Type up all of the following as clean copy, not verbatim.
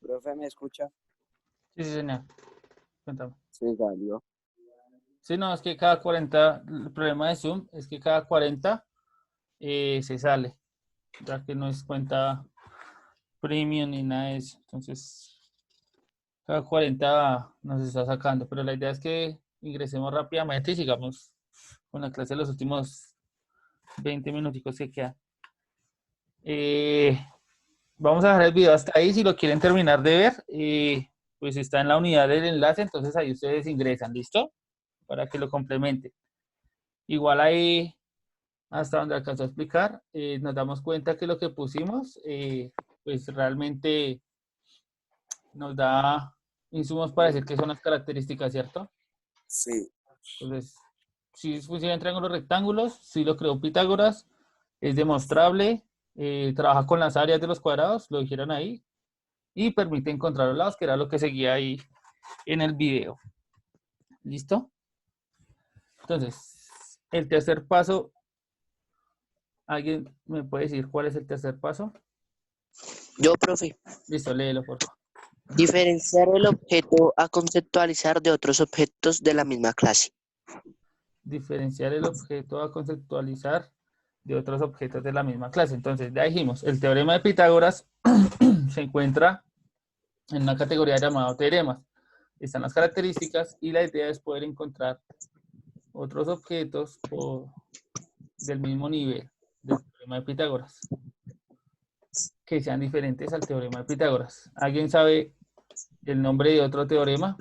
Profe, ¿me escucha? Sí, sí, señor. Cuéntame. Sí, salió. Sí, no, es que cada 40, el problema de Zoom es que cada 40 se sale, ya que no es cuenta premium ni nada de eso. Entonces, cada 40 nos está sacando, pero la idea es que ingresemos rápidamente y sigamos con la clase de los últimos 20 minuticos que quedan. Vamos a dejar el video hasta ahí, si lo quieren terminar de ver, pues está en la unidad del enlace, entonces ahí ustedes ingresan, ¿listo? Para que lo complementen. Igual ahí, hasta donde alcanzó a explicar, nos damos cuenta que lo que pusimos, pues realmente nos da insumos para decir que son las características, ¿cierto? Sí. Entonces, si funciona en triángulos rectángulos, si lo creó Pitágoras, es demostrable, trabaja con las áreas de los cuadrados, lo dijeron ahí, y permite encontrar los lados, que era lo que seguía ahí en el video. ¿Listo? Entonces, el tercer paso, ¿alguien me puede decir cuál es el tercer paso? Yo, profe. Listo, léelo, por favor. Diferenciar el objeto a conceptualizar de otros objetos de la misma clase. Diferenciar el objeto a conceptualizar de otros objetos de la misma clase. Entonces, ya dijimos, el teorema de Pitágoras se encuentra en una categoría llamada teoremas. Están las características y la idea es poder encontrar otros objetos del mismo nivel del teorema de Pitágoras que sean diferentes al teorema de Pitágoras. ¿Alguien sabe el nombre de otro teorema?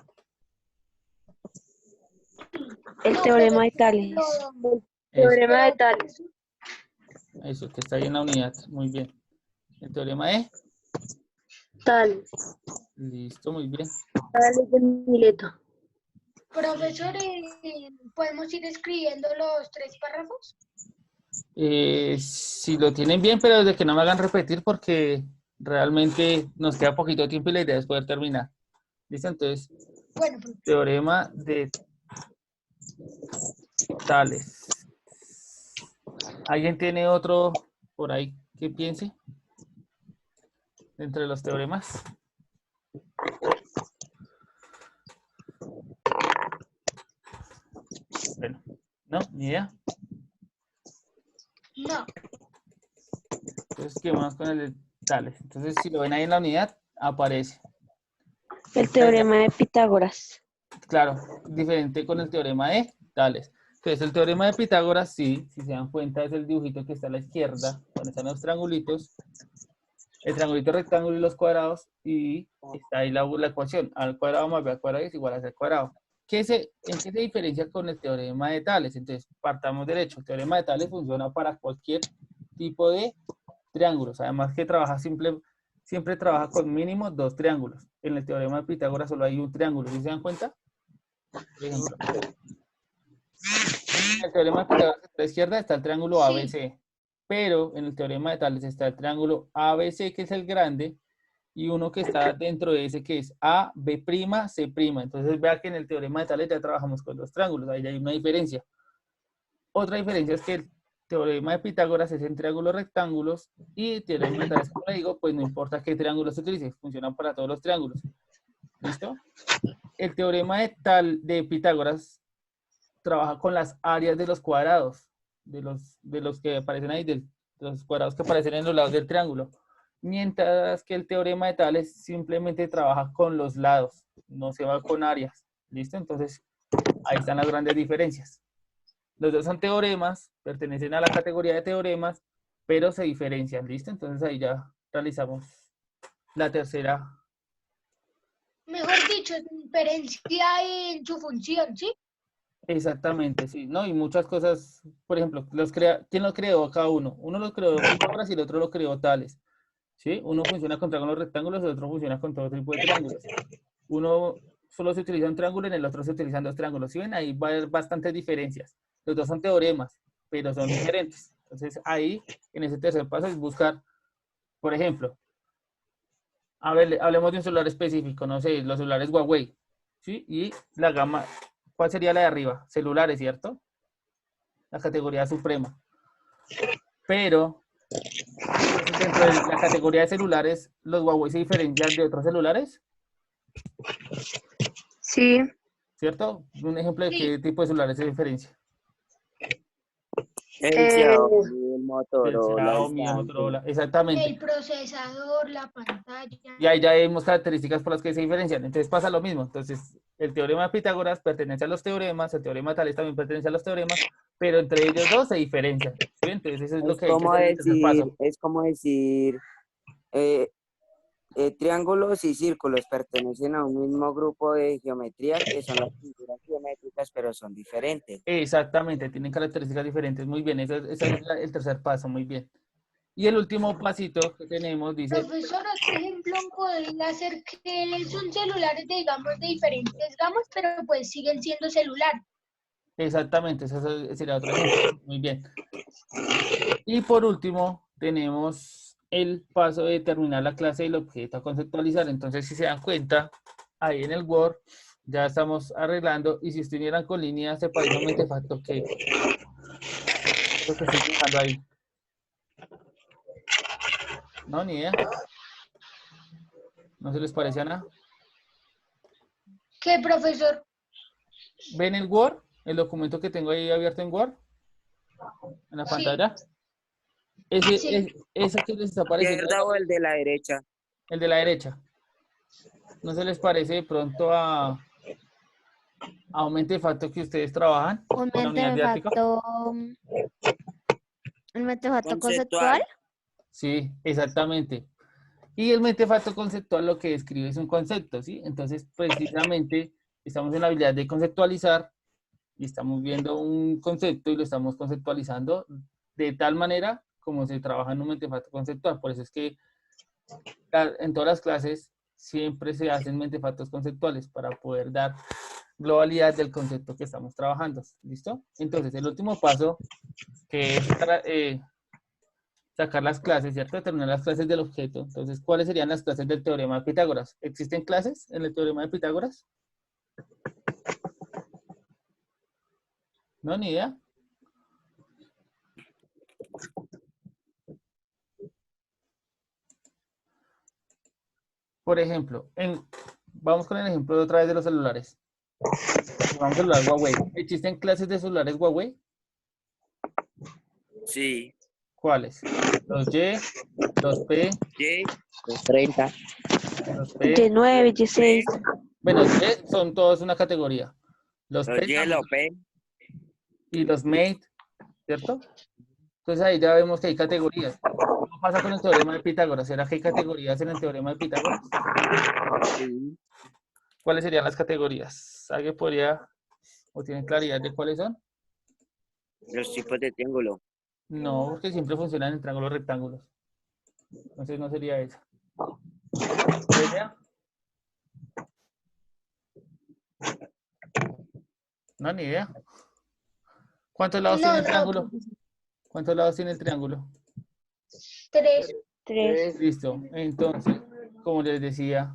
El teorema de Tales. Teorema de Tales. Eso, que está ahí en la unidad. Muy bien. El teorema de Tales. Listo, muy bien. Tales de Mileto. Profesor, ¿podemos ir escribiendo los 3 párrafos? Si lo tienen bien, pero desde que no me hagan repetir porque realmente nos queda poquito tiempo y la idea es poder terminar. ¿Listo? Entonces, Bueno, pues, teorema de Tales. ¿Alguien tiene otro por ahí que piense? Entre los teoremas. Bueno, ¿no? Ni idea. no. Entonces, quedémonos con el de Tales. Entonces, si lo ven ahí en la unidad, aparece. El teorema de Pitágoras. Claro, diferente con el teorema de Tales. Entonces, el teorema de Pitágoras, sí, si se dan cuenta, es el dibujito que está a la izquierda, donde están los triangulitos, el triangulito rectángulo y los cuadrados, y está ahí la ecuación, a al cuadrado más b al cuadrado es igual a c al cuadrado. ¿En qué se diferencia con el teorema de Tales? Entonces, partamos derecho. El teorema de Tales funciona para cualquier tipo de triángulos, además que siempre trabaja con mínimo 2 triángulos. En el teorema de Pitágoras solo hay un triángulo, ¿sí se dan cuenta? Por ejemplo, en el teorema de Pitágoras a la izquierda está el triángulo ABC, pero en el teorema de Tales está el triángulo ABC, que es el grande, y uno que está dentro de ese, que es AB', C'. Entonces, vea que en el teorema de Tales ya trabajamos con 2 triángulos, ahí ya hay una diferencia. Otra diferencia es que el teorema de Pitágoras es en triángulos rectángulos y el teorema de Tales, como le digo, pues no importa qué triángulo se utilice, funcionan para todos los triángulos. ¿Listo? El teorema de Pitágoras trabaja con las áreas de los cuadrados, de los que aparecen ahí, de los cuadrados que aparecen en los lados del triángulo. Mientras que el teorema de Tales simplemente trabaja con los lados, no se va con áreas. ¿Listo? Entonces, ahí están las grandes diferencias. Los dos son teoremas, pertenecen a la categoría de teoremas, pero se diferencian. ¿Listo? Entonces, ahí ya realizamos la tercera. Mejor dicho, se diferencia en su función, ¿sí? Exactamente, sí, ¿no? Y muchas cosas, por ejemplo, ¿quién los creó cada uno? Uno los creó Pitágoras y el otro lo creó Tales, ¿sí? Uno funciona con triángulos rectángulos y el otro funciona con todo tipo de triángulos. Uno solo se utiliza un triángulo y en el otro se utilizan 2 triángulos. ¿Sí ven? Ahí va a haber bastantes diferencias. Los dos son teoremas, pero son diferentes. Entonces, ahí, en ese tercer paso, es buscar, por ejemplo, hablemos de un celular específico, no sé, los celulares Huawei, ¿sí? Y la gama, ¿cuál sería la de arriba? Celulares, ¿cierto? La categoría suprema. Pero dentro de la categoría de celulares, ¿los Huawei se diferencian de otros celulares? Sí. ¿Cierto? Un ejemplo de qué tipo de celulares se diferencia. El Xiaomi, el El Motorola, el Xiaomi, el Samsung. Motorola, exactamente. El procesador, la pantalla. Y ahí ya vemos características por las que se diferencian. Entonces pasa lo mismo. Entonces, el teorema de Pitágoras pertenece a los teoremas, el teorema de Tales también pertenece a los teoremas, pero entre ellos dos se diferencian. ¿Sí? Entonces, eso es lo Es que hay que como hacer en el tercer paso. decir, eh, triángulos y círculos pertenecen a un mismo grupo de geometría que son las figuras geométricas, pero son diferentes. Exactamente, tienen características diferentes. Muy bien, ese es el tercer paso, muy bien. Y el último pasito que tenemos dice, Profesor, otro ejemplo podría ser que son celulares, digamos, de diferentes gamas, pero pues siguen siendo celular. exactamente, ese sería otro ejemplo. Muy bien. Y por último, tenemos el paso de terminar la clase del objeto a conceptualizar. Entonces, si se dan cuenta, ahí en el Word ya estamos arreglando. Y si estuvieran con líneas, se parece a un mentefacto que lo que estoy dibujando ahí. No, ni idea. ¿No se les parece a nada? ¿Qué, profesor? ¿Ven el Word? El documento que tengo ahí abierto en Word. En la Sí. pantalla. Sí. Ese que les está apareciendo ahí, ¿Izquierda o el de la derecha? el de la derecha. ¿No se les parece de pronto a un mentefacto que ustedes trabajan Un en la unidad didáctica? mentefacto conceptual. Sí, exactamente. Y el mentefacto conceptual lo que describe es un concepto, ¿sí? Entonces, precisamente, estamos en la habilidad de conceptualizar y estamos viendo un concepto y lo estamos conceptualizando de tal manera como se trabaja en un mentefacto conceptual. Por eso es que en todas las clases siempre se hacen mentefactos conceptuales para poder dar globalidad del concepto que estamos trabajando. ¿Listo? Entonces, el último paso, que es sacar las clases, ¿cierto? Determinar las clases del objeto. Entonces, ¿cuáles serían las clases del teorema de Pitágoras? ¿Existen clases en el teorema de Pitágoras? No, ni idea. Por ejemplo, vamos con el ejemplo de otra vez de los celulares. Vamos a celular Huawei. ¿Existen clases de celulares Huawei? Sí. ¿Cuáles? Los Y, los P, Y, 30. los P. Y9, Y6. Bueno, Y son todos una categoría. Los los P Y, los P. y los Mate, ¿cierto? Entonces ahí ya vemos que hay categorías. ¿Cómo pasa con el teorema de Pitágoras? ¿Será que hay categorías en el teorema de Pitágoras? Sí. ¿Cuáles serían las categorías? ¿Alguien podría o tienen claridad de cuáles son? Los tipos de triángulo. No, porque siempre funcionan en triángulos rectángulos. Entonces no sería esa. ¿Otra idea? No, ni idea. ¿Cuántos lados tiene el triángulo? ¿Cuántos lados tiene el triángulo? 3. 3. Listo. Entonces, como les decía,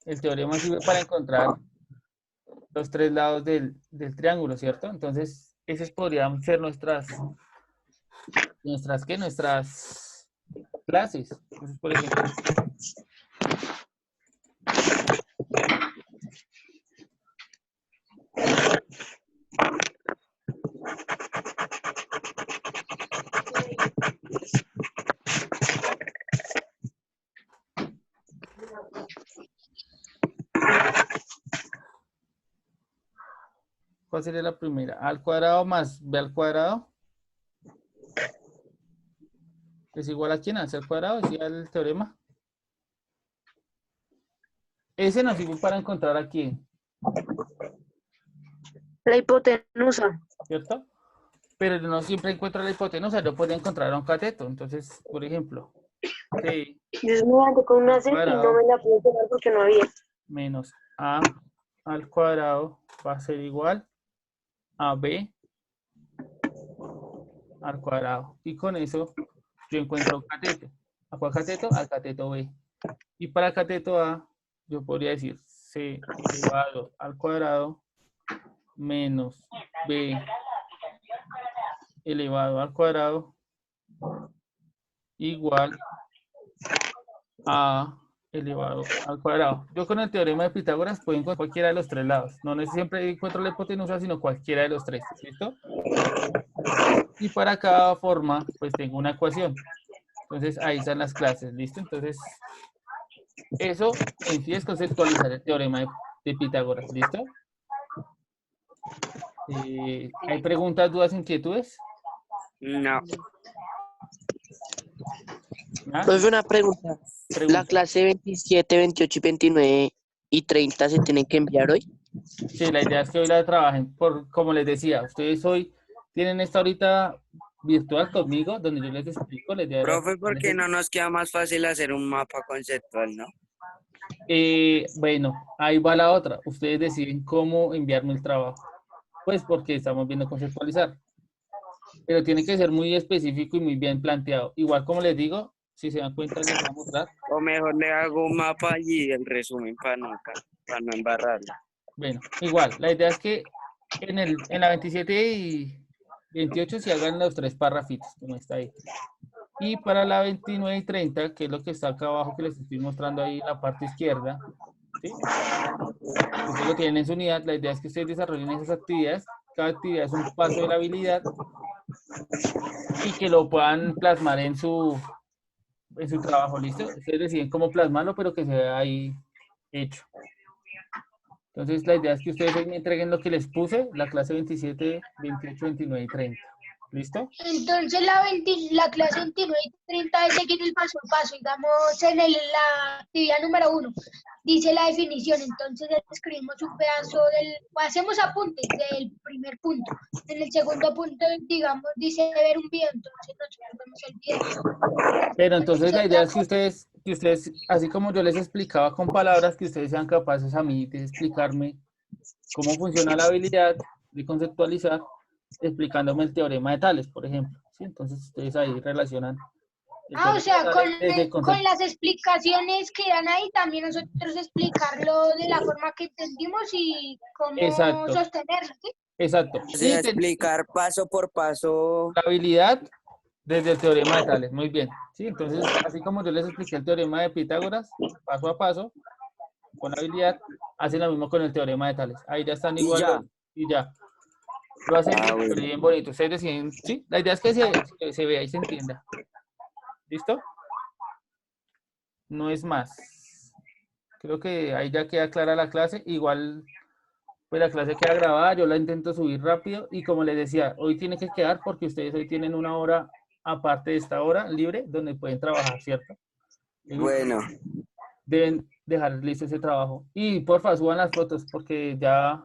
el teorema sirve para encontrar los tres lados del triángulo, ¿cierto? Entonces, esas podrían ser nuestras clases. Entonces, por ejemplo, ¿cuál sería la primera? A al cuadrado más b al cuadrado es igual a quién, a c al cuadrado, decía el teorema. Ese nos sirve para encontrar a quién, La hipotenusa. ¿cierto? Pero no siempre encuentra la hipotenusa, no puede encontrar a un cateto. Entonces, por ejemplo, c Yo me ando con una C y no me la puedo pegar porque no había. menos a al cuadrado va a ser igual a b al cuadrado. Y con eso yo encuentro un cateto. ¿A cuál cateto? Al cateto b. Y para el cateto a, yo podría decir c elevado al cuadrado menos b elevado al cuadrado igual A elevado al cuadrado. Yo con el teorema de Pitágoras puedo encontrar cualquiera de los tres lados. No siempre encuentro la hipotenusa, sino cualquiera de los tres. ¿Listo? Y para cada forma, pues tengo una ecuación. Entonces, ahí están las clases. ¿Listo? Entonces, eso en sí es conceptualizar el teorema de Pitágoras. ¿Listo? ¿Hay preguntas, dudas, inquietudes? No. ¿Ah? Profe, una pregunta. Pregunta. ¿La clase 27, 28 y 29 y 30 se tienen que enviar hoy? Sí, la idea es que hoy la trabajen. Como les decía, ustedes hoy tienen esta horita virtual conmigo, donde yo les explico. La idea era Profe, ¿por qué no nos queda más fácil hacer un mapa conceptual, no? bueno, ahí va la otra. Ustedes deciden cómo enviarme el trabajo. Pues porque estamos viendo conceptualizar. Pero tiene que ser muy específico y muy bien planteado. Igual como les digo, si se dan cuenta, les voy a mostrar. O mejor le hago un mapa allí, el resumen para no embarrarlo. Bueno, igual, la idea es que en la 27 y 28 se hagan los tres párrafitos, como está ahí. Y para la 29 y 30, que es lo que está acá abajo, que les estoy mostrando ahí en la parte izquierda, ¿sí? Ustedes lo tienen en su unidad. La idea es que ustedes desarrollen esas actividades. Cada actividad es un paso de la habilidad y que lo puedan plasmar en su trabajo, ¿listo? Ustedes deciden cómo plasmarlo, pero que se vea ahí hecho. Entonces, la idea es que ustedes hoy me entreguen lo que les puse, la clase 27, 28, 29 y 30. ¿Listo? Entonces la clase 29 y 30 es seguir el paso a paso. Digamos, la actividad número 1 dice la definición, entonces escribimos un pedazo hacemos apuntes del primer punto. En el segundo punto, digamos, dice ver un video, entonces nosotros vemos el video. Pero entonces la idea es que ustedes, así como yo les explicaba con palabras, que ustedes sean capaces a mí de explicarme cómo funciona la habilidad de conceptualizar, explicándome el teorema de Tales, por ejemplo. ¿Sí? Entonces ustedes ahí relacionan. O sea, con las explicaciones que dan ahí, también nosotros explicarlo de la forma que entendimos y cómo sostenerlo, ¿sí? Exacto. O sea, explicar paso por paso. La habilidad desde el teorema de Tales. Muy bien. ¿Sí? Entonces, así como yo les expliqué el teorema de Pitágoras, paso a paso, con la habilidad, hacen lo mismo con el teorema de Tales. Ahí ya están igual. Y ya. Lo hacen bien bonito. Ustedes deciden, ¿sí? La idea es que se vea y se entienda. ¿Listo? No es más. Creo que ahí ya queda clara la clase. Igual, pues la clase queda grabada. Yo la intento subir rápido. Y como les decía, hoy tiene que quedar porque ustedes hoy tienen una hora, aparte de esta hora, libre, donde pueden trabajar, ¿cierto? Bueno. Deben dejar listo ese trabajo. Y porfa, suban las fotos porque ya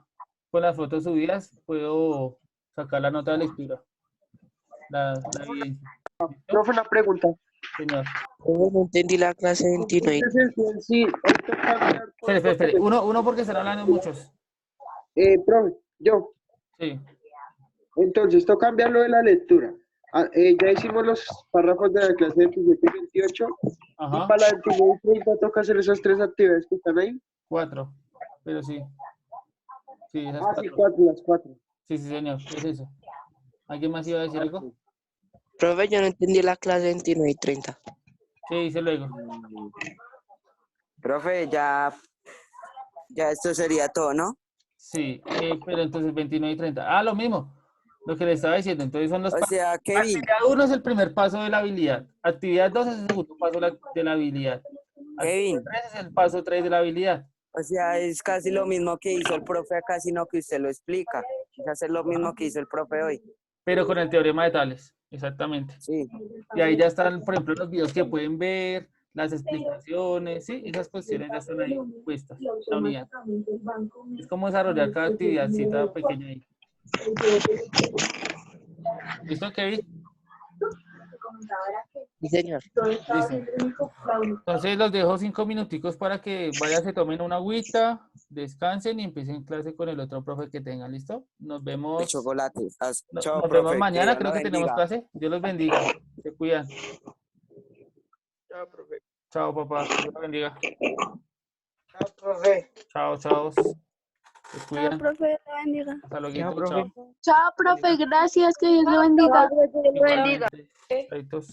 con las fotos subidas puedo sacar la nota de lectura. La evidencia. Profe, una pregunta. Señor. No entendí la clase 29. Sí, Espere. Uno porque están hablando muchos. profe, yo. Sí. Entonces, esto cambia lo de la lectura. Ya hicimos los párrafos de la clase 27 y 28. Ajá. Y para la 29 y 30 toca hacer esas tres actividades que están ahí. 4, pero sí. Sí, esas sí, las 4. Sí, señor. ¿Qué es eso? ¿Alguien más iba a decir algo? Profe, yo no entendí la clase 29 y 30. Sí, dice luego. Profe, ya esto sería todo, ¿no? Sí, pero entonces 29 y 30. Lo mismo. Lo que le estaba diciendo. Entonces son los pasos. O sea, Kevin. Actividad 1 es el primer paso de la habilidad. Actividad 2 es el segundo paso de la habilidad. Kevin. Actividad 3 es el paso 3 de la habilidad. O sea, es casi lo mismo que hizo el profe acá, sino que usted lo explica. Es hacer lo mismo que hizo el profe hoy. Pero con el teorema de Tales, exactamente. Sí. Y ahí ya están, por ejemplo, los videos que pueden ver, las explicaciones, ¿sí? Esas cuestiones ya están ahí puestas, la unidad. Es como desarrollar cada actividadcita pequeña ahí. ¿Listo, Kevin? Sí, señor. Listo. Entonces los dejo 5 minuticos para que vayan, se tomen una agüita, descansen y empiecen clase con el otro profe que tengan. ¿Listo? Nos vemos. De chocolate. Chao, nos vemos mañana, creo que tenemos clase. Dios los bendiga. Se cuidan. Chao, profe. Chao, papá. Dios los bendiga. Chao, profe. Chao. Se cuidan. Chao, profe. Te bendiga. Hasta luego. Chao. Chao, profe. Gracias. Que Dios lo bendiga. Igualmente. Chaitos.